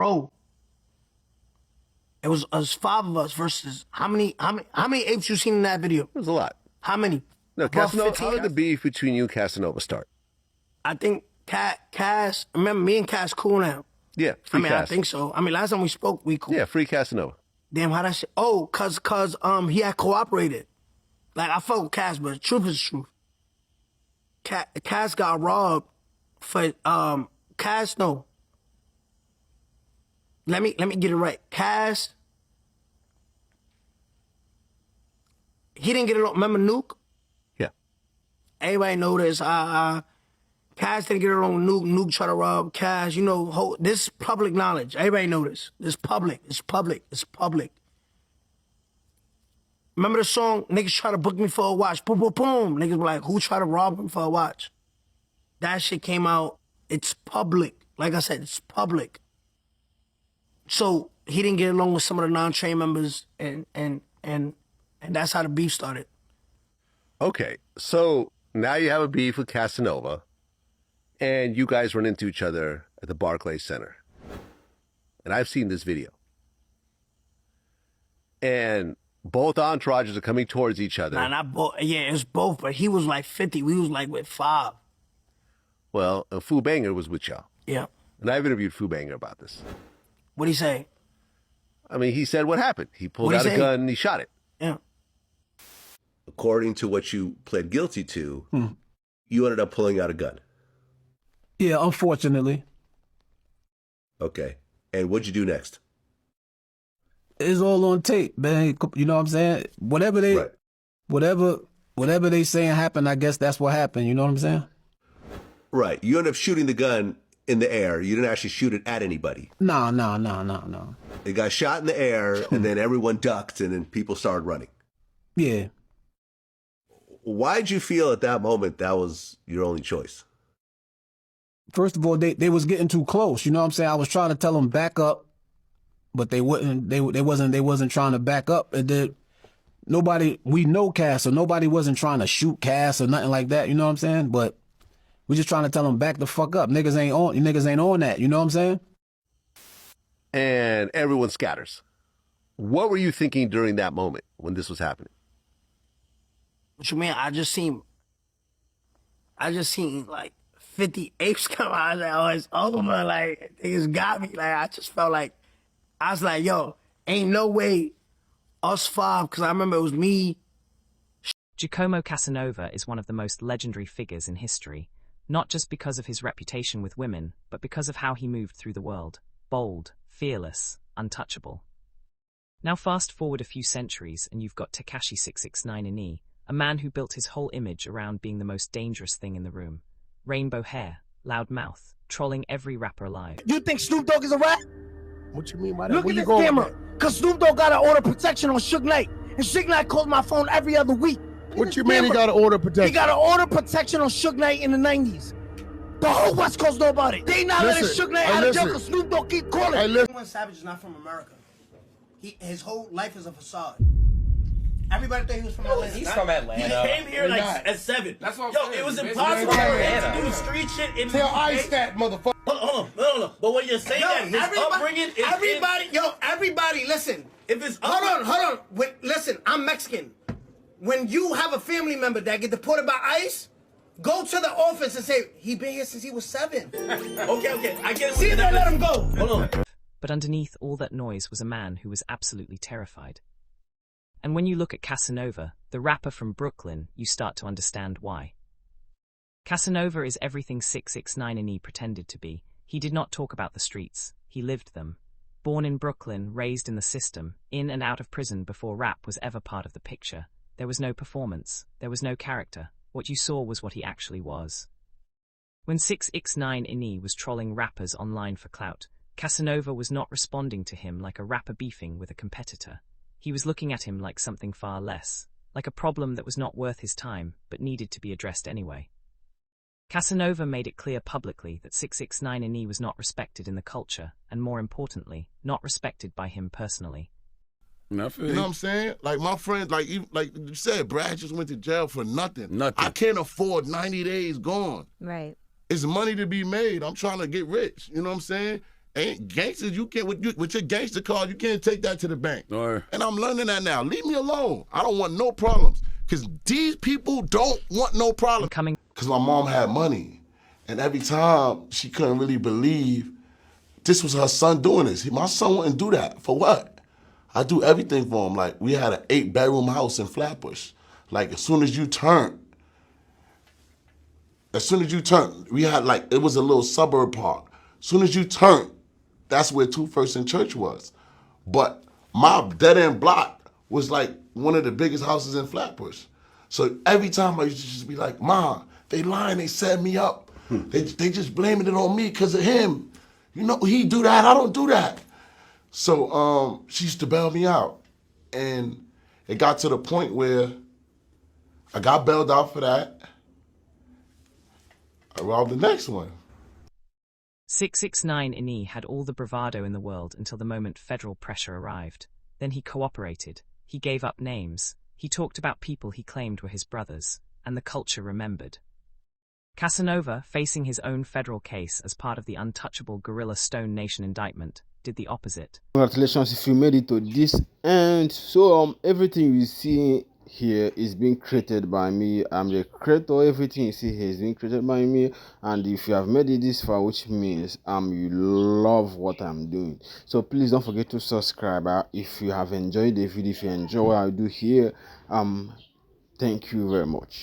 Bro, it was us 5 of us versus how many apes you seen in that video? It was a lot. How many? No, Above Casanova, 15? how did the beef between you and Casanova start? I think Cass, remember me and Cass cool now. Yeah, free I Cass. think so. I mean, last time we spoke, we cool. Yeah, free Casanova. Damn, how that shit? Oh, cause he had cooperated. Like, I fuck with Cass, but the truth is the truth. Cass got robbed for, Cass, no. Let me get it right. Cass, he didn't get it on, remember Nuke? Yeah. Everybody know this. Cass didn't get it on Nuke. Nuke tried to rob Cass. You know, this is public knowledge. Everybody know this. This public. It's public. It's public. Remember the song, niggas try to book me for a watch. Boom, boom, boom. Niggas were like, who tried to rob him for a watch? That shit came out. It's public. Like I said, it's public. So he didn't get along with some of the non-train members, and that's how the beef started. Okay, so now you have a beef with Casanova, and you guys run into each other at the Barclays Center. And I've seen this video. And both entourages are coming towards each other. Nah, not both. Yeah, it's both, but he was like 50. We was like with 5. Well, Fu Banger was with y'all. Yeah. And I've interviewed Fu Banger about this. What'd he say? I mean, he said what happened. He pulled out a gun and he shot it. Yeah. According to what you pled guilty to, you ended up pulling out a gun. Yeah, unfortunately. Okay. And what'd you do next? It's all on tape, man. You know what I'm saying? Whatever they saying happened, I guess that's what happened. You know what I'm saying? Right. You ended up shooting the gun in the air. You didn't actually shoot it at anybody. No. It got shot in the air, and then everyone ducked, and then people started running. Yeah. Why'd you feel at that moment that was your only choice? First of all, they was getting too close. You know what I'm saying? I was trying to tell them back up, but they wouldn't. They wasn't trying to back up. And then we know Cass, so nobody wasn't trying to shoot Cass or nothing like that. You know what I'm saying? But we just trying to tell them back the fuck up. Niggas ain't on that. You know what I'm saying? And everyone scatters. What were you thinking during that moment when this was happening? What you mean? I just seen like 50 apes come out. I was like, oh, it's over. Like, niggas got me. Like, I just felt like, I was like, yo, ain't no way us 5, because I remember it was me. Giacomo Casanova is one of the most legendary figures in history, not just because of his reputation with women, but because of how he moved through the world. Bold, fearless, untouchable. Now fast forward a few centuries and you've got Tekashi69, a man who built his whole image around being the most dangerous thing in the room. Rainbow hair, loud mouth, trolling every rapper alive. You think Snoop Dogg is a rat? What you mean by that? Look Where at you this going camera. with that? Because Snoop Dogg got to order protection on Suge Knight. And Suge Knight calls my phone every other week. What you mean he got to order protection? He got to order protection on Suge Knight in the 90s. The whole West Coast know about it. They not letting Suge Knight out of jail because Snoop Dogg keep calling. Hey, listen. 21 Savage is not from America. His whole life is a facade. Everybody thought he was from Atlanta. He's from Atlanta. He came here like at 7. That's what I'm Yo, saying. it was He's impossible from for him Atlanta. to do street shit in Tell the Ice UK. that, motherfucker. Hold on. But when you're saying that, his upbringing is everybody, listen. if it's Hold on. Wait, listen, I'm Mexican. When you have a family member that get deported by ICE, go to the office and say, he been here since he was 7. okay, I get it. See if they let him go. Hold on. But underneath all that noise was a man who was absolutely terrified. And when you look at Casanova, the rapper from Brooklyn, you start to understand why. Casanova is everything 6ix9ine pretended to be. He did not talk about the streets, he lived them. Born in Brooklyn, raised in the system, in and out of prison before rap was ever part of the picture. There was no performance, there was no character. What you saw was what he actually was. When 6ix9ine was trolling rappers online for clout, Casanova was not responding to him like a rapper beefing with a competitor. He was looking at him like something far less, like a problem that was not worth his time, but needed to be addressed anyway. Casanova made it clear publicly that 6ix9ine was not respected in the culture, and more importantly, not respected by him personally. You know what I'm saying? Like my friends, like you said, Brad just went to jail for nothing. I can't afford 90 days gone. Right. It's money to be made. I'm trying to get rich. You know what I'm saying? Ain't gangsters, you can't with your gangster card, you can't take that to the bank. And I'm learning that now. Leave me alone. I don't want no problems. Because these people don't want no problems. Because my mom had money. And every time she couldn't really believe this was her son doing this. My son wouldn't do that. For what? I do everything for him. Like, we had an 8-bedroom house in Flatbush. Like, as soon as you turn, we had like, it was a little suburb park. As soon as you turn, that's where 21st and Church was. But my dead-end block was like one of the biggest houses in Flatbush. So every time I used to just be like, Ma, they lying, they set me up. They just blaming it on me because of him. You know, he do that, I don't do that. So she used to bail me out. And it got to the point where I got bailed out for that. I robbed the next one. 669 Ini had all the bravado in the world until the moment federal pressure arrived. Then he cooperated. He gave up names. He talked about people he claimed were his brothers, and the culture remembered. Casanova, facing his own federal case as part of the untouchable guerrilla Stone Nation indictment, did the opposite. Congratulations if you made it to this end. So everything you see here is being created by me. I'm the creator. Everything you see here is being created by me. And if you have made it this far, which means you love what I'm doing, so please don't forget to subscribe. If you have enjoyed the video, if you enjoy what I do here, thank you very much.